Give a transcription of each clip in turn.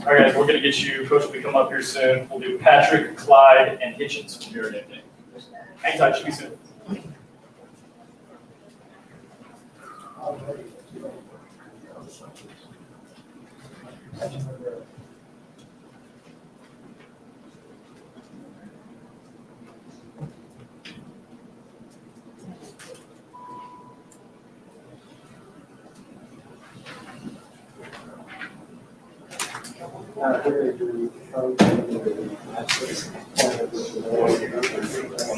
All right, guys, we're going to get you, Coach will be coming up here soon. We'll do Patrick, Clyde, and Hitchens from here at Nickname. Hang tight, should be soon. I'm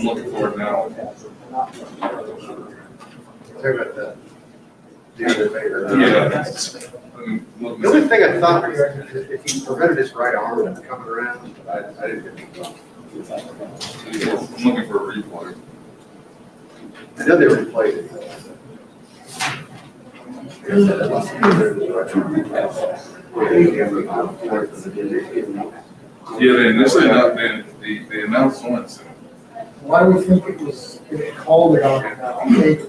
looking for it now. Sorry about that. Yeah. The only thing I thought, if he prevented his right arm from coming around, but I didn't get it. I'm looking for a replay. I know they replayed it. Yeah, they initially not been, they announced once. Why do we think it was called it on Baker?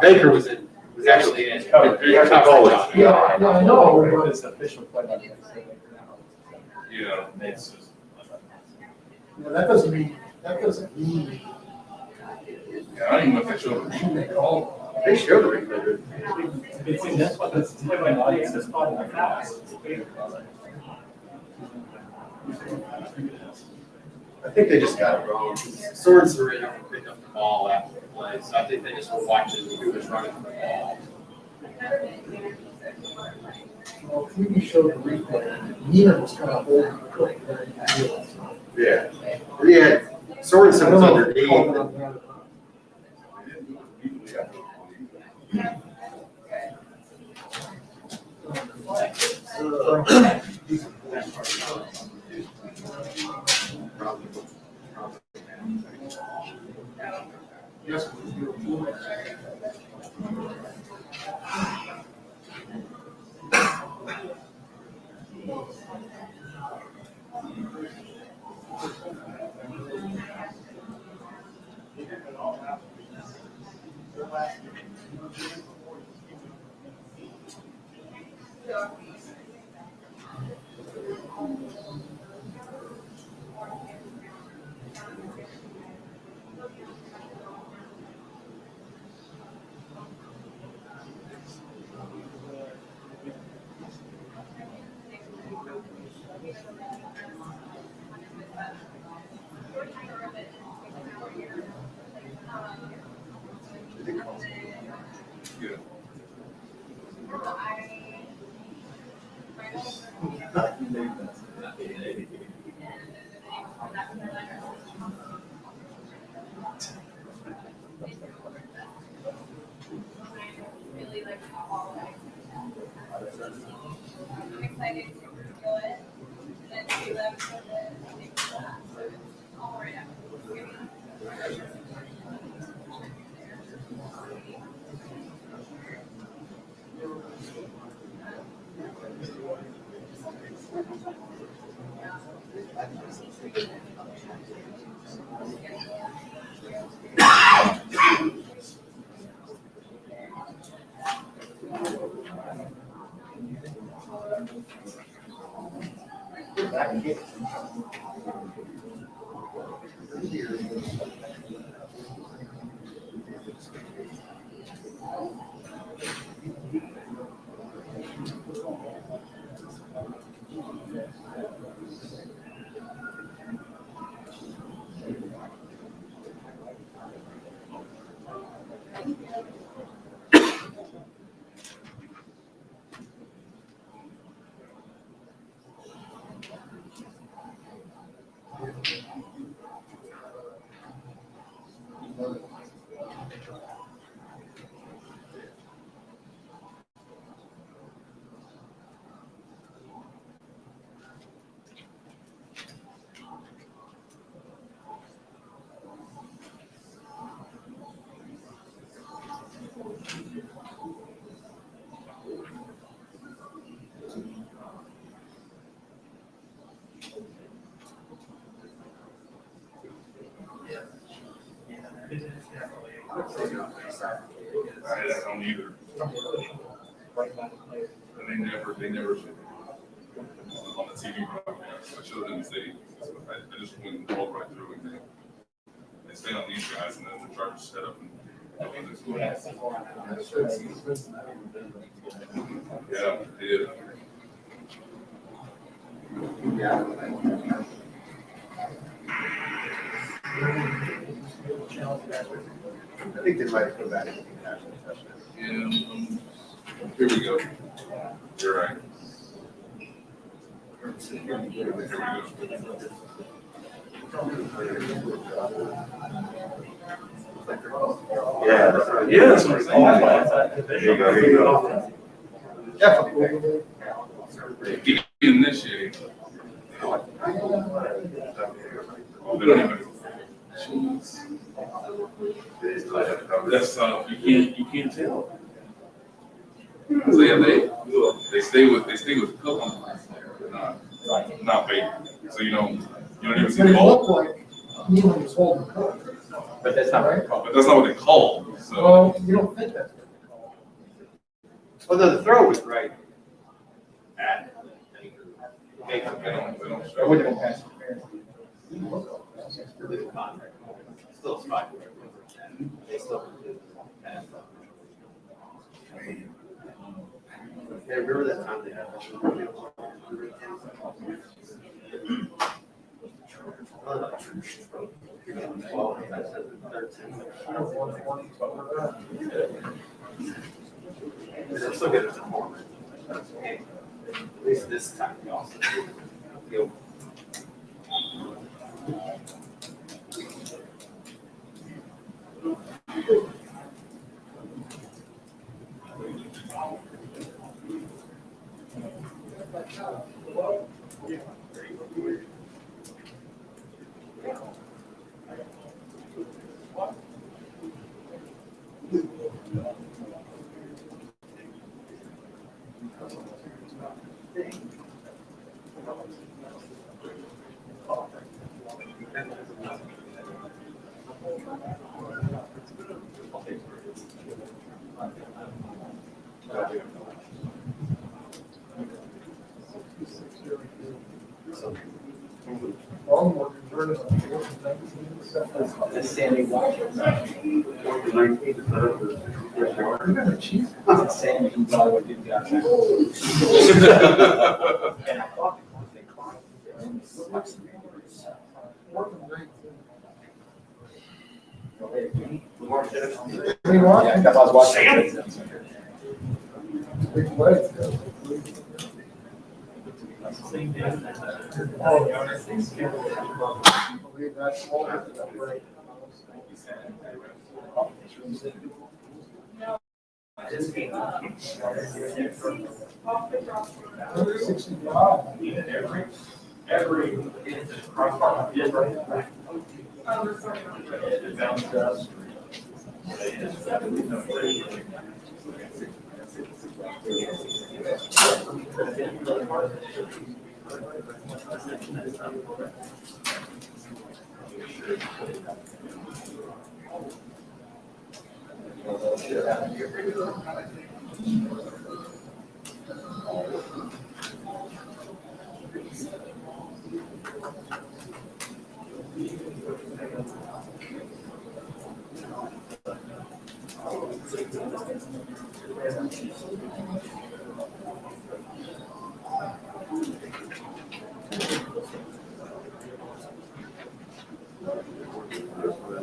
Baker was actually in. Yeah, I know. It's official play by the Yeah. That doesn't mean. Yeah, I don't even know if they showed it. They called. They showed the replay. That's what that's typically an audience that's probably like that. I think they just got it wrong. Sorensen ran up and picked up the ball after the play, so I think they just were watching who was running the ball. Well, if we showed the replay, Nina was kind of holding the cook very good. Yeah. Yeah. Sorensen was underneath. Yes. Yeah. I'm excited to feel it. And then see them for the all right after. I don't either. And they never should. On the TV broadcast, I showed them say, I just went and rolled right through and they stay on these guys and then the Chargers set up and go in this way. Yeah, they did. I think they might go back. Yeah. Here we go. You're right. Here we go. Yeah, that's right. Yeah, that's what I'm saying. There you go, here you go. Definitely. Get initiated. Oh, they don't even. Jeez. That's you can't tell. So yeah, they stay with Cook on the not bait. So you don't even see But the it ball. looked like Nealon was holding the coach. But that's not right. But that's not what they call. So Well, you don't think that's what they call it. Well, no, the throw was right. they don't It show. wouldn't have been pass interference. Still spot. They still. Yeah, remember that time they had? They're still good as a former. At least this time, they also. Go. Baltimore converted on 4th and 19. The Sammy Watkins. Remember Chiefs? Sammy, he probably would do that. And I thought they climbed. 4th and 19. Yeah, I was watching. Big legs. Oh, yeah. I believe that's all that right. Just being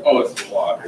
Oh, it's a lot.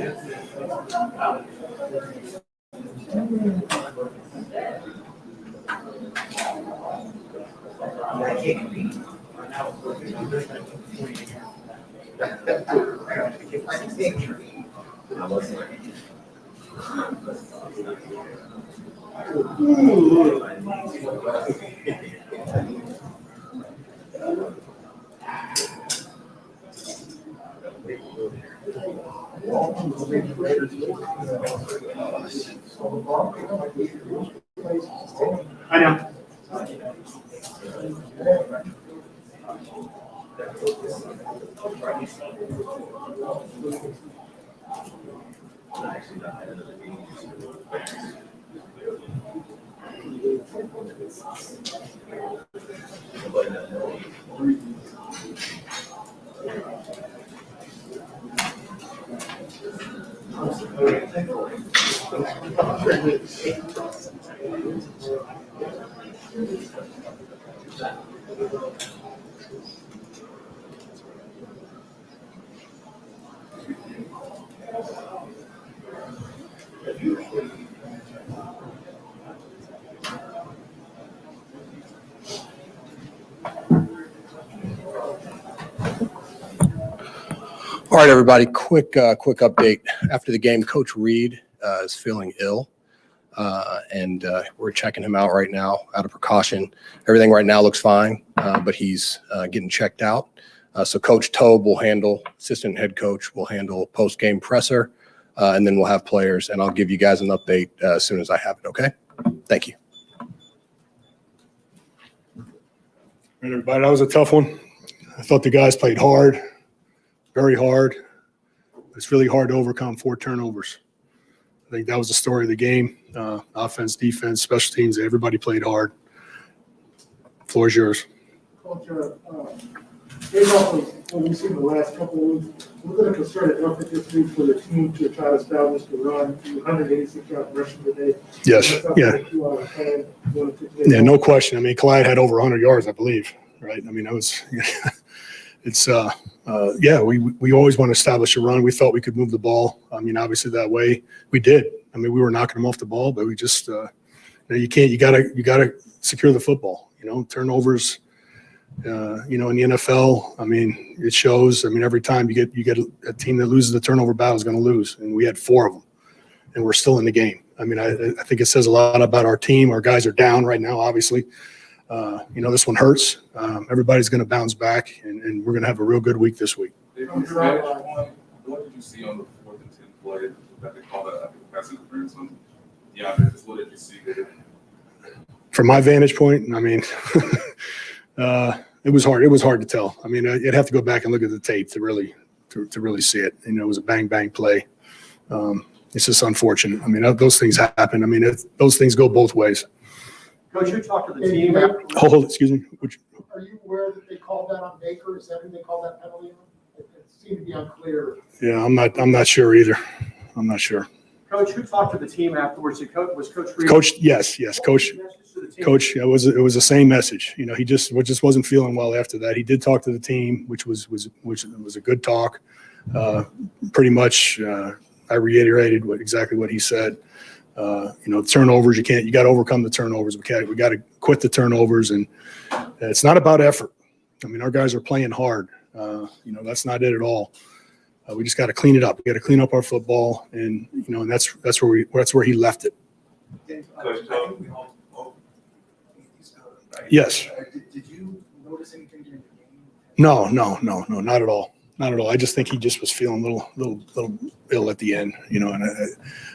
I know. All right, everybody, quick update. After the game, Coach Reed is feeling ill, and we're checking him out right now out of precaution. Everything right now looks fine, but he's getting checked out. So Coach Tobe will handle, assistant head coach will handle post-game presser, and then we'll have players, and I'll give you guys an update as soon as I have it, okay? Thank you. All right, everybody, that was a tough one. I thought the guys played hard, very hard. It's really hard to overcome 4 turnovers. I think that was the story of the game. Offense, defense, special teams, everybody played hard. Floor is yours. Coach, based off of what we've seen the last couple of weeks, we're going to concerted effort this week for the team to try to establish the run, 186 yards rushing today. Yes, yeah. Yeah, no question. I mean, Clyde had over 100 yards, I believe, right? I mean, that was it's yeah, we always want to establish a run. We thought we could move the ball. I mean, obviously that way we did. I mean, we were knocking them off the ball, but we just you gotta secure the football. You know, turnovers. You know, in the NFL, I mean, it shows. I mean, every time you get a team that loses the turnover battle is going to lose, and we had 4 of them, and we're still in the game. I mean, I think it says a lot about our team. Our guys are down right now, obviously. You know, this one hurts. Everybody's going to bounce back, and we're going to have a real good week this week. If you Spanish one, what did you see on the 4th and 10th play that they called a pass interference on? Yeah, just what did you see there? From my vantage point, I mean, it was hard. It was hard to tell. I mean, you'd have to go back and look at the tape to really see it. You know, it was a bang play. It's just unfortunate. I mean, those things happen. I mean, those things go both ways. Coach, you talked to the team. Excuse me. Are you aware that they called that on Baker? Is that who they called that penalty on? It seemed to be unclear. Yeah, I'm not sure either. I'm not sure. Coach, who talked to the team afterwards? Was Coach Reed? Coach, yes, Coach. Coach, it was the same message. You know, he just wasn't feeling well after that. He did talk to the team, which was a good talk. Pretty much, I reiterated exactly what he said. You know, turnovers, you got to overcome the turnovers. We got to quit the turnovers, and it's not about effort. I mean, our guys are playing hard. You know, that's not it at all. We just got to clean it up. We got to clean up our football, and you know, and that's where he left it. Coach, I think we all, he's good, right? Yes. Did you notice anything during the game? No, not at all. Not at all. I just think he just was feeling a little ill at the end, and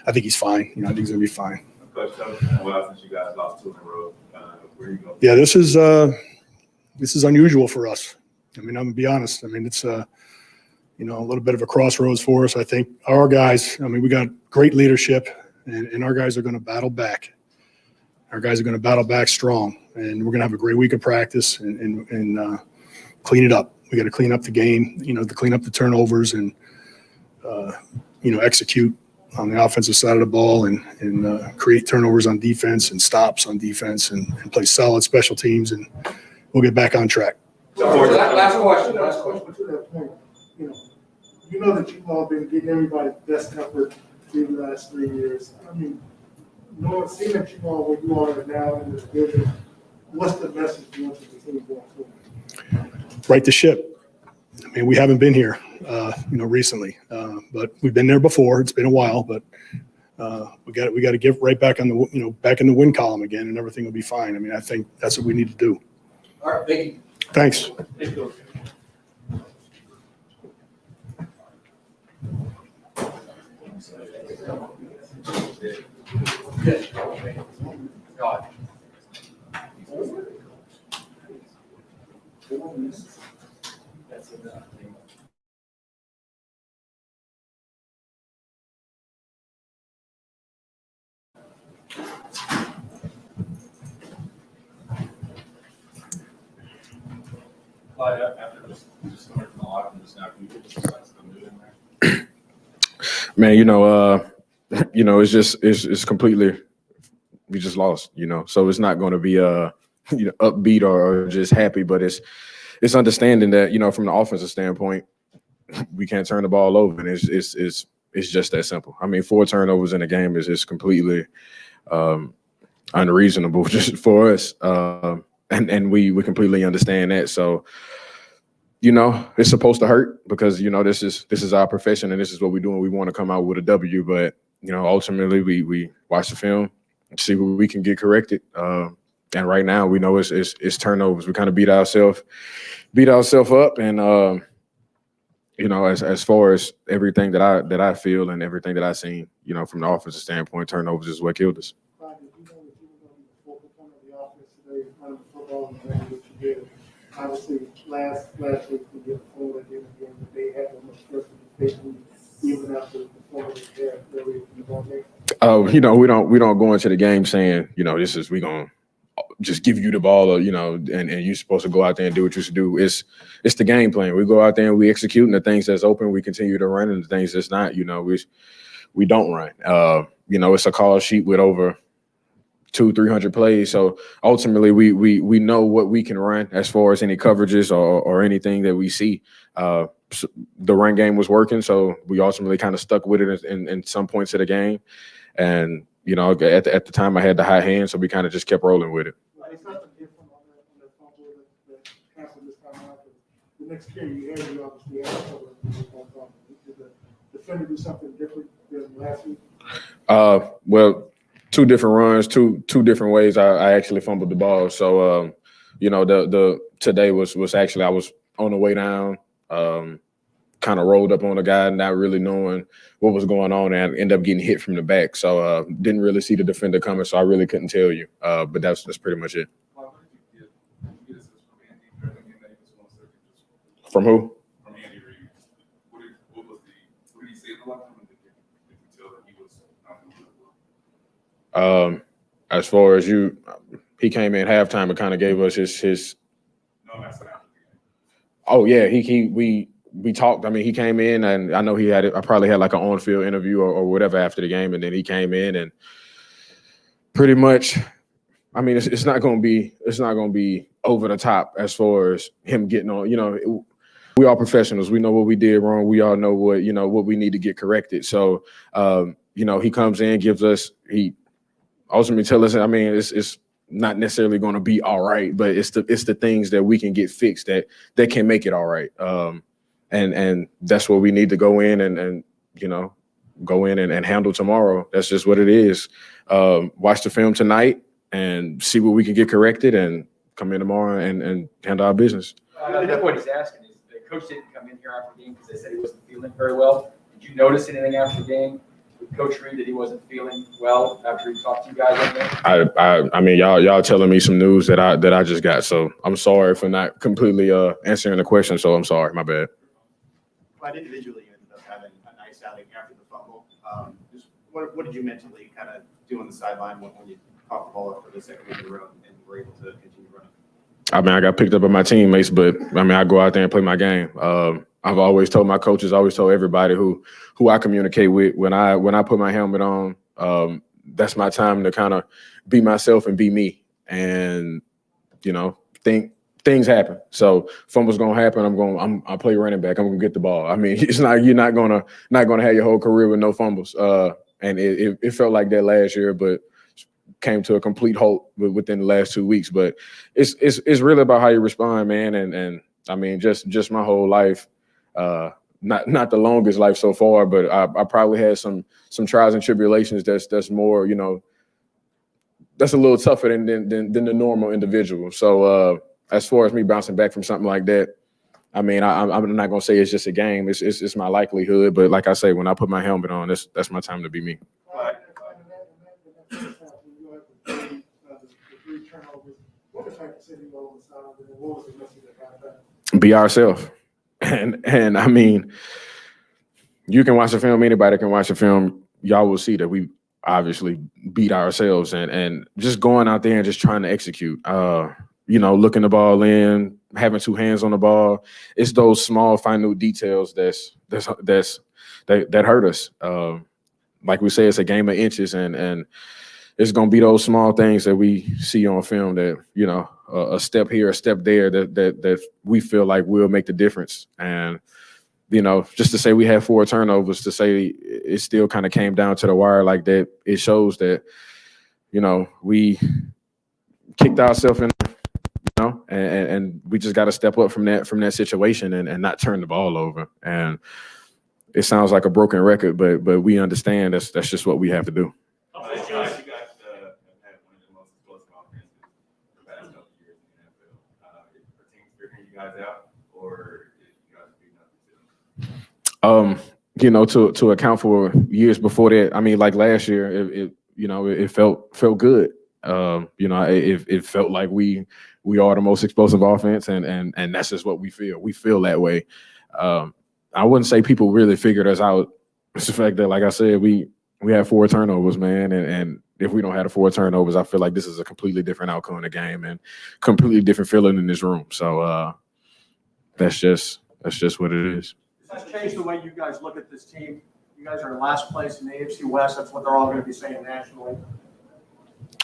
I think he's fine. I think he's gonna be fine. Coach, well, since you guys lost 2 in a row, where are you going? Yeah, this is unusual for us. I mean, I'm gonna be honest. I mean, it's a little bit of a crossroads for us. I think our guys. I mean, we got great leadership, and our guys are going to battle back. Our guys are going to battle back strong, and we're going to have a great week of practice and clean it up. We got to clean up the game, to clean up the turnovers and execute on the offensive side of the ball and create turnovers on defense and stops on defense and play solid special teams, and we'll get back on track. Last question. But to that point, you know that you've all been getting everybody's best effort through the last 3 years. I mean, seeing that you all where you are now in this division, what's the message you want to the team going forward? Right the ship. I mean, we haven't been here, recently, but we've been there before. It's been a while, but we got to get right back on the, back in the win column again, and everything will be fine. I mean, I think that's what we need to do. All right, thank you. Thanks. God. Clyde, after just coming from the locker room just now, can you just something new in there? Man, it's completely, we just lost, so it's not going to be upbeat or just happy, but it's understanding that, from the offensive standpoint, we can't turn the ball over, and it's just that simple. I mean, 4 turnovers in a game is completely unreasonable just for us, and we completely understand that. So, it's supposed to hurt because this is our profession and this is what we do, and we want to come out with a W. But ultimately we watch the film, see what we can get corrected. And right now we know it's turnovers. We kind of beat ourselves up, and as far as everything that I feel and everything that I seen, from the offensive standpoint, turnovers is what killed us. Obviously, last week we get a phone at the end of the game that they had almost first even after the performance there early in the ball game. We don't go into the game saying, we gonna just give you the ball, and you're supposed to go out there and do what you should do. It's the game plan. We go out there and we execute, and the things that's open, we continue to run, and the things that's not, we don't run. It's a call sheet with over 200-300 plays. So ultimately we know what we can run as far as any coverages or anything that we see. So the run game was working, so we ultimately kind of stuck with it in some points of the game. And at the time I had the high hand, so we kind of just kept rolling with it. It's nothing different on that fumble that happened this time out. The next carry you had, you obviously had a cover. Did the defender do something different than last week? Well, 2 different runs, two different ways I actually fumbled the ball. So the today was actually, I was on the way down, kind of rolled up on a guy, not really knowing what was going on, and ended up getting hit from the back. So didn't really see the defender coming, so I really couldn't tell you. But that's pretty much it. From who? From Andy Reid. What did he say in the locker room? Did you tell that he was not doing well? As far as he came in halftime and kind of gave us his. No, that's not after the game. Oh yeah, we talked. I mean, he came in, and I know I probably had like an on-field interview or whatever after the game, and then he came in and pretty much. I mean, it's not going to be over the top as far as him getting on. We are professionals. We know what we did wrong. We all know what we need to get corrected. So he comes in, he ultimately tell us. I mean, it's not necessarily going to be all right, but it's the things that we can get fixed that can make it all right. And that's where we need to go in and go in and handle tomorrow. That's just what it is. Watch the film tonight and see what we can get corrected and come in tomorrow and handle our business. I think what he's asking is the coach didn't come in here after the game because they said he wasn't feeling very well. Did you notice anything after the game with Coach Reed that he wasn't feeling well after he talked to you guys on there? I mean, y'all telling me some news that I just got, so I'm sorry for not completely answering the question. So I'm sorry, my bad. But individually, you ended up having a nice outing after the fumble. Just what did you mentally kind of do on the sideline when you caught the ball up for the second week in a row and were able to continue running? I mean, I got picked up by my teammates, but I mean, I go out there and play my game. I've always told my coaches, always told everybody who I communicate with when I put my helmet on, that's my time to kind of be myself and be me. And you know, things happen. So fumbles gonna happen. I play running back. I'm gonna get the ball. I mean, it's not you're not gonna have your whole career with no fumbles. And it felt like that last year, but came to a complete halt within the last 2 weeks. But it's really about how you respond, man. And I mean, just my whole life. Not the longest life so far, but I probably had some trials and tribulations that's more, you know, that's a little tougher than the normal individual. So as far as me bouncing back from something like that, I mean, I'm not gonna say it's just a game. It's my likelihood, but like I say, when I put my helmet on, that's my time to be me. Be ourselves. And I mean, you can watch the film, anybody can watch the film. Y'all will see that we obviously beat ourselves and just going out there and just trying to execute. You know, looking the ball in, having two hands on the ball. It's those small, minute details that hurt us. Like we say, it's a game of inches, and it's gonna be those small things that we see on film that, you know, a step here, a step there that we feel like will make the difference. And, you know, just to say we had 4 turnovers, to say it still kind of came down to the wire like that, it shows that, you know, we kicked ourselves in, you know, and we just got to step up from that situation and not turn the ball over. And it sounds like a broken record, but we understand that's just what we have to do. Out, or you guys you know, to account for years before that, I mean, like last year, it felt good. You know, it felt like we are the most explosive offense, and that's just what we feel. We feel that way. I wouldn't say people really figured us out. It's the fact that, like I said, we had 4 turnovers, man, and if we don't have the 4 turnovers, I feel like this is a completely different outcome in the game and completely different feeling in this room. So that's just what it is. Does that change the way you guys look at this team? You guys are in last place in the AFC West. That's what they're all going to be saying nationally.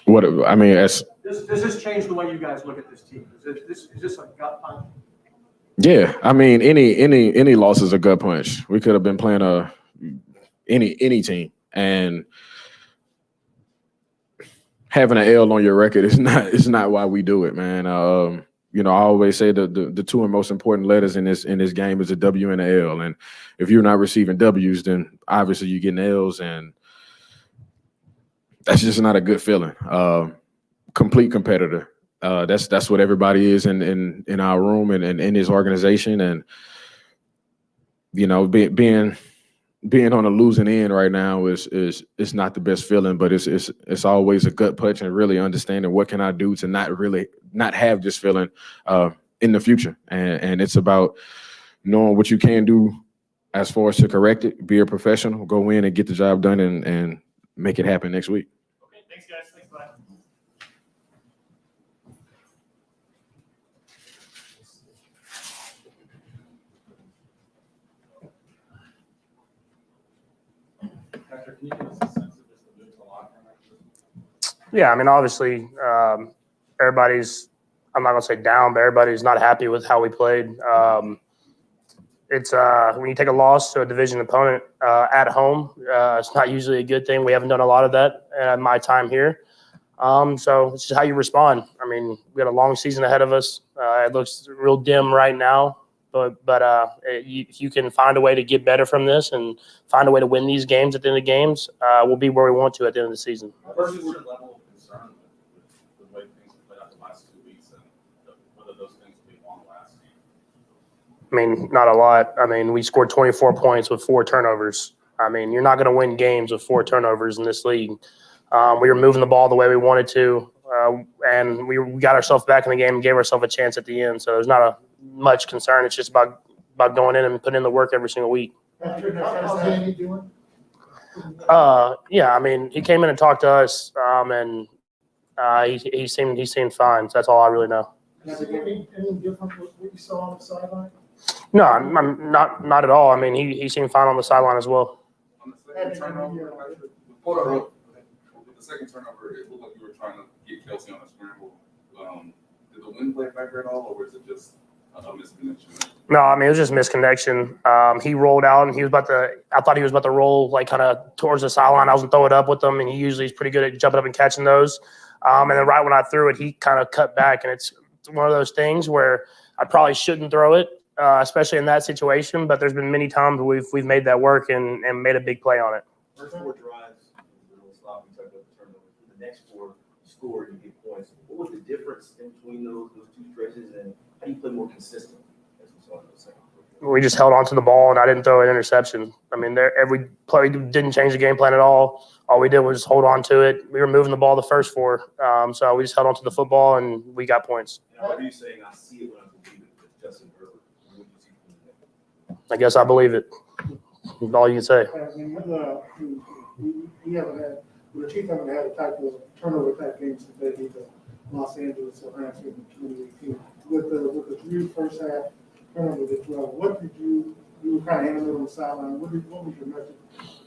What I mean, does this change the way you guys look at this team? Is this a gut punch? Yeah, I mean, any loss is a gut punch. We could have been playing any team, and having an L on your record is not why we do it, man. You know, I always say the 2 most important letters in this game is a W and a L. And if you're not receiving W's, then obviously you're getting L's, and that's just not a good feeling. Complete competitor. That's what everybody is in our room and in his organization. And you know, being on a losing end right now is not the best feeling, but it's always a gut punch and really understanding what can I do to not have this feeling in the future. And it's about knowing what you can do as far as to correct it, be a professional, go in and get the job done and make it happen next week. Okay, thanks guys. Thanks, bye. Patrick, can you give us a sense of just the mood in the locker room? Yeah, I mean, obviously, everybody's, I'm not going to say down, but everybody's not happy with how we played. It's when you take a loss to a division opponent at home, it's not usually a good thing. We haven't done a lot of that in my time here. So it's just how you respond. I mean, we got a long season ahead of us. It looks real dim right now, If you can find a way to get better from this and find a way to win these games at the end of the games, we'll be where we want to at the end of the season. Versus your level of concern with the way things have played out the last 2 weeks and whether those things will be long lasting? I mean, not a lot. I mean, we scored 24 points with 4 turnovers. I mean, you're not going to win games with 4 turnovers in this league. We were moving the ball the way we wanted to, and we got ourselves back in the game and gave ourselves a chance at the end. So there's not much concern. It's just about going in and putting in the work every single week. How's Andy doing? Yeah, I mean, he came in and talked to us, and he seemed fine. So that's all I really know. Is it any different with what you saw on the sideline? No, I'm not at all. I mean, he seemed fine on the sideline as well. On the second turnover, with the second turnover, it looked like you were trying to get Kelsey on a scramble. Did the wind play a factor at all, or was it just a misconnection? No, I mean, it was just misconnection. He rolled out, and I thought he was about to roll, like, kind of towards the sideline. I was going to throw it up with him, and he usually is pretty good at jumping up and catching those. And then right when I threw it, he kind of cut back, and it's one of those things where I probably shouldn't throw it, especially in that situation. But there's been many times we've made that work and made a big play on it. First 4 drives, a little sloppy type of turnover. The next 4 scored, you get points. What was the difference in between those 2 stretches, and how do you play more consistent as we saw in the second? We just held on to the ball, and I didn't throw an interception. I mean, every play didn't change the game plan at all. All we did was hold on to it. We were moving the ball the first 4, so we just held on to the football, and we got points. Now, what are you saying? I see it when I believe it with Justin Herbert. What do you see from that? I guess I believe it. That's all you can say. I mean, we haven't had, the Chiefs haven't had a type of turnover type game since they beat the Los Angeles Rams in 2018. With the 3 first half turnovers as well, what did you were kind of in the middle of the sideline, what was your message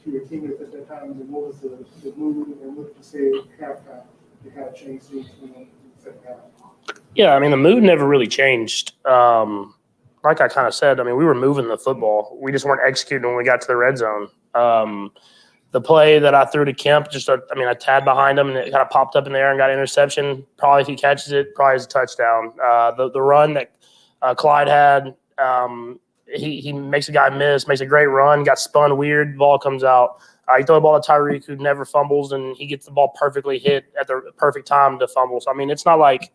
to your teammates at that time, and what was the mood, and what did you say at halftime to kind of change things in the second half? Yeah, I mean, the mood never really changed. Like I kind of said, I mean, we were moving the football. We just weren't executing when we got to the red zone. The play that I threw to Kemp, I tad behind him, and it kind of popped up in the air and got an interception. Probably if he catches it, probably is a touchdown. The run that Clyde had, he makes a guy miss, makes a great run, got spun weird, ball comes out. You throw the ball to Tyreek, who never fumbles, and he gets the ball perfectly hit at the perfect time to fumble. So, I mean, it's not like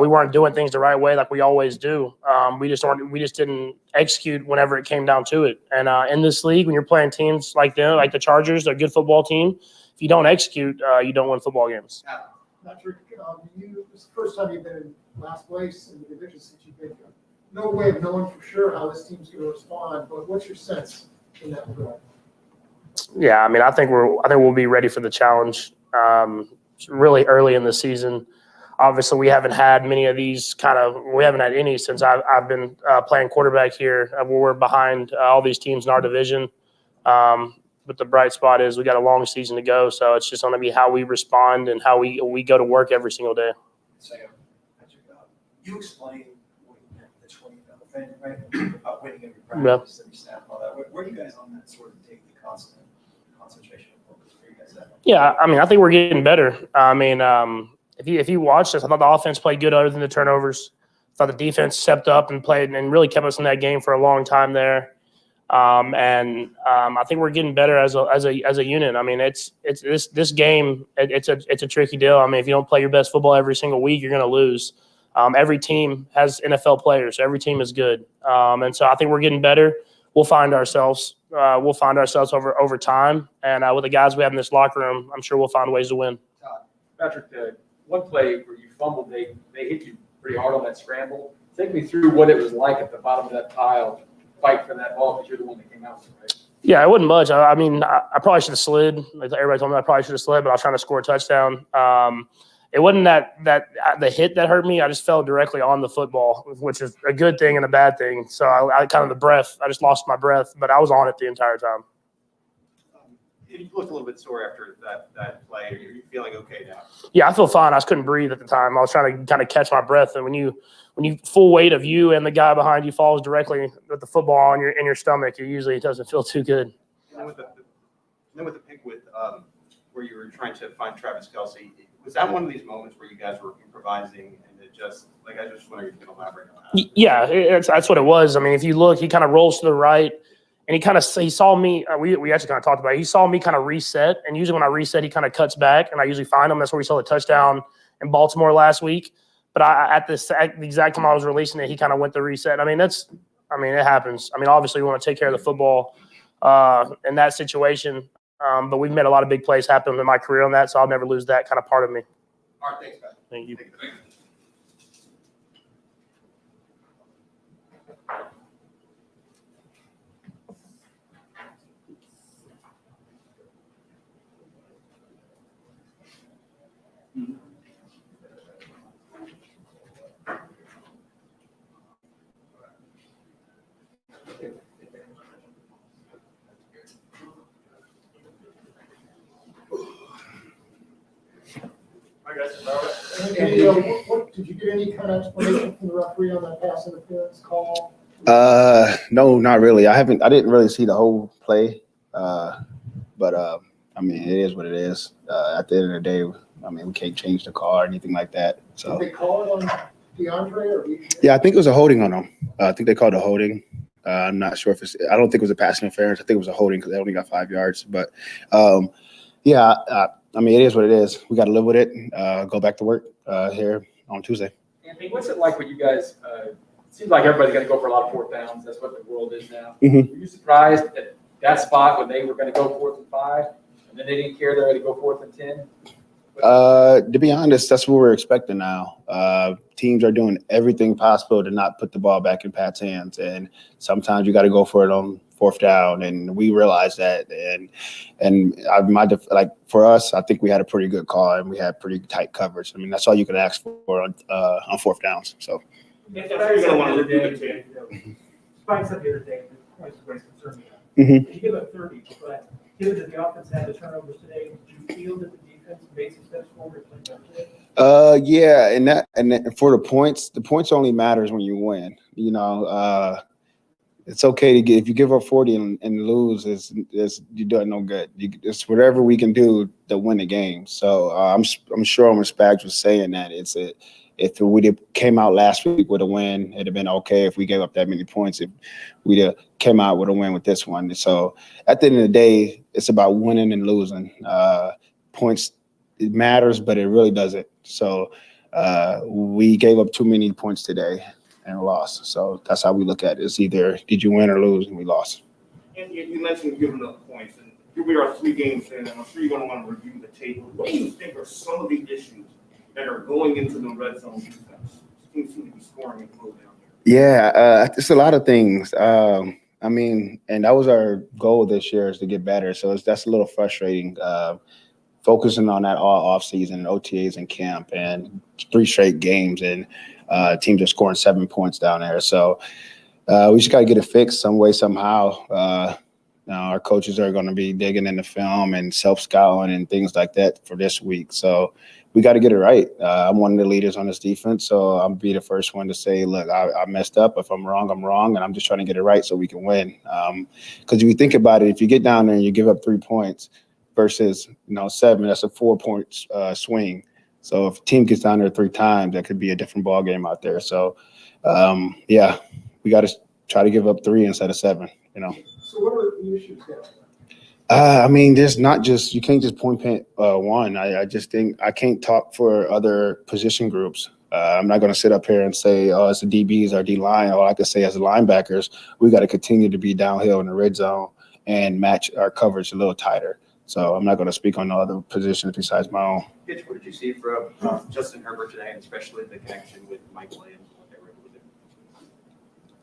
we weren't doing things the right way like we always do. We just didn't execute whenever it came down to it. And in this league, when you're playing teams like them, like the Chargers, they're a good football team. If you don't execute, you don't win football games. Patrick, this is the first time you've been in last place in the division since you've been here. No way of knowing for sure how this team's going to respond, but what's your sense in that regard? Yeah, I mean, I think we'll be ready for the challenge. Really early in the season. Obviously, we haven't had many of these we haven't had any since I've been playing quarterback here. We're behind all these teams in our division. But the bright spot is we got a long season to go, so it's just going to be how we respond and how we go to work every single day. You explained what you meant the 20-0 thing, right? About winning every practice, every snap, all that. Where are you guys on that sort of take the constant concentration and focus? Where you guys at? Yeah, I mean, I think we're getting better. I mean, if you watched this, I thought the offense played good other than the turnovers. I thought the defense stepped up and played and really kept us in that game for a long time there. I think we're getting better as a unit. I mean, it's this game. It's a tricky deal. I mean, if you don't play your best football every single week, you're going to lose. Every team has NFL players. So every team is good. And so I think we're getting better. We'll find ourselves. Over time. And with the guys we have in this locker room, I'm sure we'll find ways to win. Patrick, the one play where you fumbled, they hit you pretty hard on that scramble. Take me through what it was like at the bottom of that pile, fight for that ball, because you're the one that came out, right? Yeah, it wasn't much. I mean, I probably should have slid. Like everybody told me I probably should have slid, but I was trying to score a touchdown. It wasn't that the hit that hurt me. I just fell directly on the football, which is a good thing and a bad thing. So I just lost my breath, but I was on it the entire time. You looked a little bit sore after that play. Are you feeling okay now? Yeah, I feel fine. I just couldn't breathe at the time. I was trying to kind of catch my breath, and when you full weight of you and the guy behind you falls directly with the football in your stomach, it doesn't feel too good. And then with the pick where you were trying to find Travis Kelce, was that one of these moments where you guys were improvising and it just, like, I just wonder if you can elaborate on that. Yeah, that's what it was. I mean, if you look, he kind of rolls to the right, and he saw me. We actually kind of talked about it. He saw me kind of reset, and usually when I reset, he kind of cuts back, and I usually find him. That's where we saw the touchdown in Baltimore last week. But at the exact time I was releasing it, he kind of went to reset. I mean, it happens. I mean, obviously we want to take care of the football in that situation, but we've made a lot of big plays happen in my career on that, so I'll never lose that kind of part of me. All right, thanks, guys. Thank you. What, did you get any kind of explanation from the referee on that pass interference call? No, not really. I didn't really see the whole play. But I mean, it is what it is. At the end of the day, I mean, we can't change the call or anything like that. So Did they call it on DeAndre or? yeah, I think it was a holding on him. I think they called a holding. I'm not sure if I don't think it was a pass interference. I think it was a holding because they only got 5 yards. But yeah, I mean, it is what it is. We got to live with it. Go back to work here on Tuesday. Anthony, what's it like when you guys? It seems like everybody's going to go for a lot of 4th downs. That's what the world is now. Mm-hmm. Were you surprised at that spot when they were going to go 4th and 5, and then they didn't care they were going to go 4th and 10? To be honest, that's what we're expecting now. Teams are doing everything possible to not put the ball back in Pat's hands, and sometimes you got to go for it on 4th down, and we realize that. Like for us, I think we had a pretty good call, and we had pretty tight coverage. I mean, that's all you can ask for on 4th downs. So. Spike said the other day, the points were concerned me. Mm-hmm. You give up 30, but given that the offense had the turnovers today, did you feel that the defense made some steps forward playing better today? Yeah, and for the points only matters when you win. You know, it's okay to if you give up 40 and lose, you do it no good. It's whatever we can do to win the game. So I'm sure Spags was saying that if we came out last week with a win, it'd have been okay if we gave up that many points. If we'd came out with a win with this one. So at the end of the day, it's about winning and losing. Points, it matters, but it really doesn't. So we gave up too many points today and lost. So that's how we look at it. It's either did you win or lose, and we lost. And you mentioned giving up points, and here we are 3 games in, and I'm sure you're going to want to review the tape. What do you think are some of the issues that are going into the red zone defense? Teams seem to be scoring and closing down here. Yeah, it's a lot of things. I mean, and that was our goal this year is to get better. So that's a little frustrating. Focusing on that all off season, OTAs and camp, and 3 straight games, and teams are scoring 7 points down there. So we just got to get it fixed some way, somehow. Our coaches are going to be digging in the film and self-scouting and things like that for this week. So we got to get it right. I'm one of the leaders on this defense, so I'll be the first one to say, look, I messed up. If I'm wrong, I'm wrong, and I'm just trying to get it right so we can win. Because if you think about it, if you get down there and you give up 3 points versus 7, that's a 4-point swing. So if a team gets down there 3 times, that could be a different ball game out there. So, yeah, we got to try to give up 3 instead of 7, So what are the issues there? I mean, there's not just you can't just point one. I just think I can't talk for other position groups. I'm not going to sit up here and say, oh, it's the DBs or D-line. All I can say as the linebackers, we got to continue to be downhill in the red zone and match our coverage a little tighter. So I'm not going to speak on the other positions besides my own. Pitch, what did you see from Justin Herbert today, and especially the connection with Mike Williams and what they were able to do?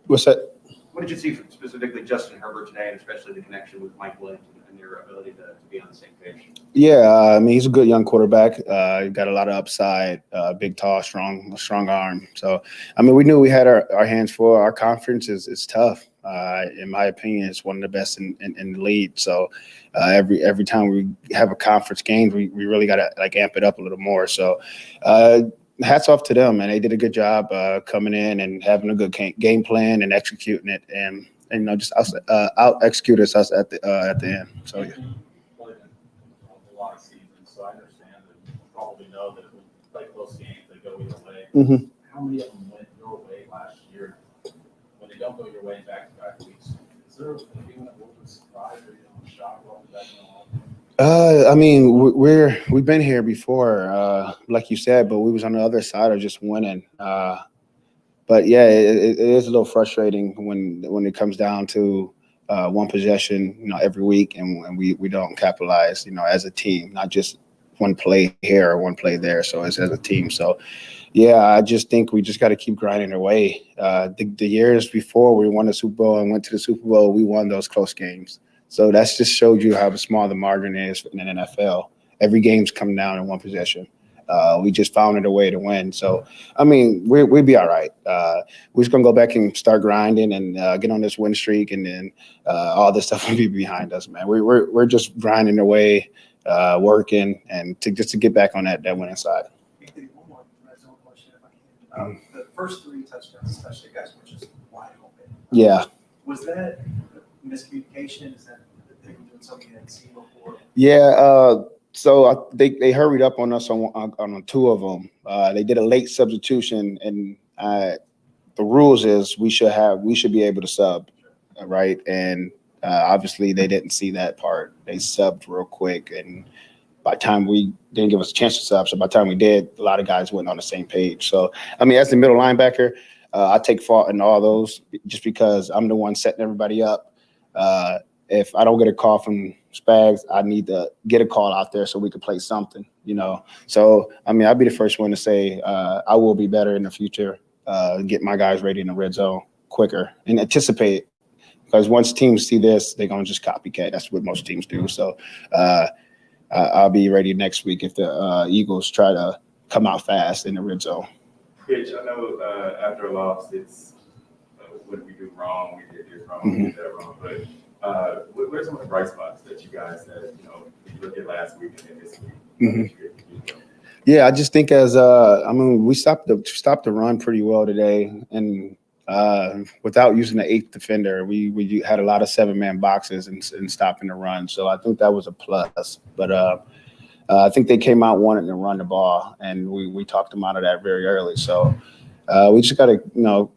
What's that? What did you see from specifically Justin Herbert today, and especially the connection with Mike Williams and their ability to be on the same page? Yeah, I mean, he's a good young quarterback. He got a lot of upside, big, tall, strong arm. So, I mean, we knew we had our hands full. Our conference is tough. In my opinion, it's one of the best in the league. So, every time we have a conference game, we really got to amp it up a little more. So, hats off to them, man. They did a good job coming in and having a good game plan and executing it, and just out execute us at the end. So yeah. A lot of seasons, so I understand and probably know that if we play close games, they go either way. Mm-hmm. how many of them went your way last year? When they don't go your way in back-to-back weeks, is there a feeling that we'll be surprised or shocked what that going on? I mean, we've been here before, like you said, but we was on the other side of just winning. But yeah, it is a little frustrating when it comes down to one possession, every week, and we don't capitalize, as a team, not just one play here or one play there. So it's as a team. So yeah, I just think we just got to keep grinding our way. The years before we won the Super Bowl and went to the Super Bowl, we won those close games. So that's just showed you how small the margin is in the NFL. Every game's come down in one possession. We just found a way to win. So, I mean, we'd be all right. We're just going to go back and start grinding and get on this win streak, and then all this stuff will be behind us, man. We're just grinding away, working, and just to get back on that winning side. One more red zone question, if I can. The first 3 touchdowns, especially, guys, were just wide open. Yeah. Was that miscommunication? Is that they were doing something you hadn't seen before? Yeah. So they hurried up on us on 2 of them. They did a late substitution, and the rules is we should be able to sub, right? And obviously they didn't see that part. They subbed real quick, and by the time we didn't give us a chance to sub, so by the time we did, a lot of guys went on the same page. So I mean, as the middle linebacker, I take fault in all those just because I'm the one setting everybody up. If I don't get a call from Spags, I need to get a call out there so we can play something, So, I mean, I'll be the first one to say I will be better in the future, get my guys ready in the red zone quicker and anticipate, because once teams see this, they're going to just copycat. That's what most teams do. So I'll be ready next week if the Eagles try to come out fast in the red zone. Pitch, I know after a loss, it's what did we do wrong? We did this wrong, we did that wrong. But what are some of the bright spots that you guys had, you look at last week and then this week? Yeah, I just think we stopped the run pretty well today, and without using the 8th defender, we had a lot of 7-man boxes and stopping the run. So I think that was a plus. But I think they came out wanting to run the ball, and we talked them out of that very early. So we just got to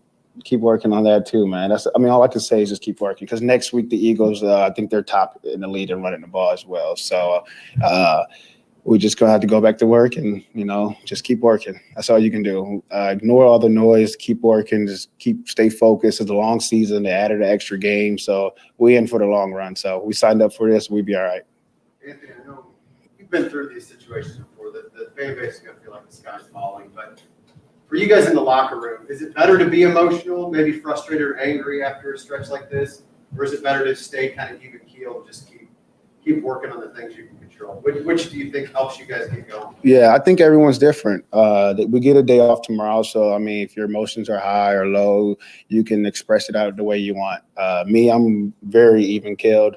keep working on that too, man. All I can say is just keep working, because next week the Eagles, I think they're top in the league in running the ball as well. So we're just gonna have to go back to work and just keep working. That's all you can do. Ignore all the noise, keep working, just stay focused. It's a long season. They added an extra game, so we're in for the long run. So we signed up for this. We'll be all right. Anthony, I know you've been through these situations before. The fan base is gonna feel like the sky's falling, but for you guys in the locker room, is it better to be emotional, maybe frustrated or angry after a stretch like this? Or is it better to stay kind of even keeled and just keep working on the things you can control? Which do you think helps you guys get going? Yeah, I think everyone's different. We get a day off tomorrow. So, I mean, if your emotions are high or low, you can express it out the way you want. Me, I'm very even keeled.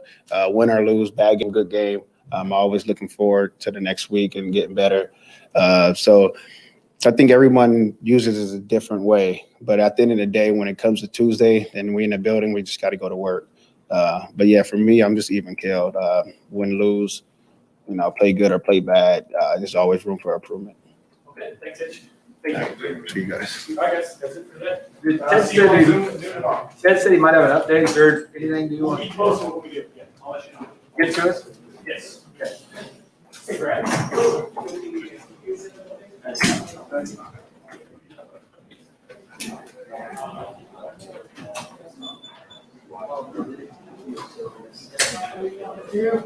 Win or lose, bad game, good game. I'm always looking forward to the next week and getting better. So I think everyone uses it a different way, but at the end of the day, when it comes to Tuesday and we in the building, we just got to go to work. But yeah, for me, I'm just even killed. Win, lose, play good or play bad. There's always room for improvement. Okay, thanks, Hitch. Thank you. See you guys. All right, guys, that's it for today. Ted said he might have an update. Is there anything you want? Keep posted what we do. Yeah, I'll let you know. Get to us? Yes. Okay. Hey, Brad. Yeah.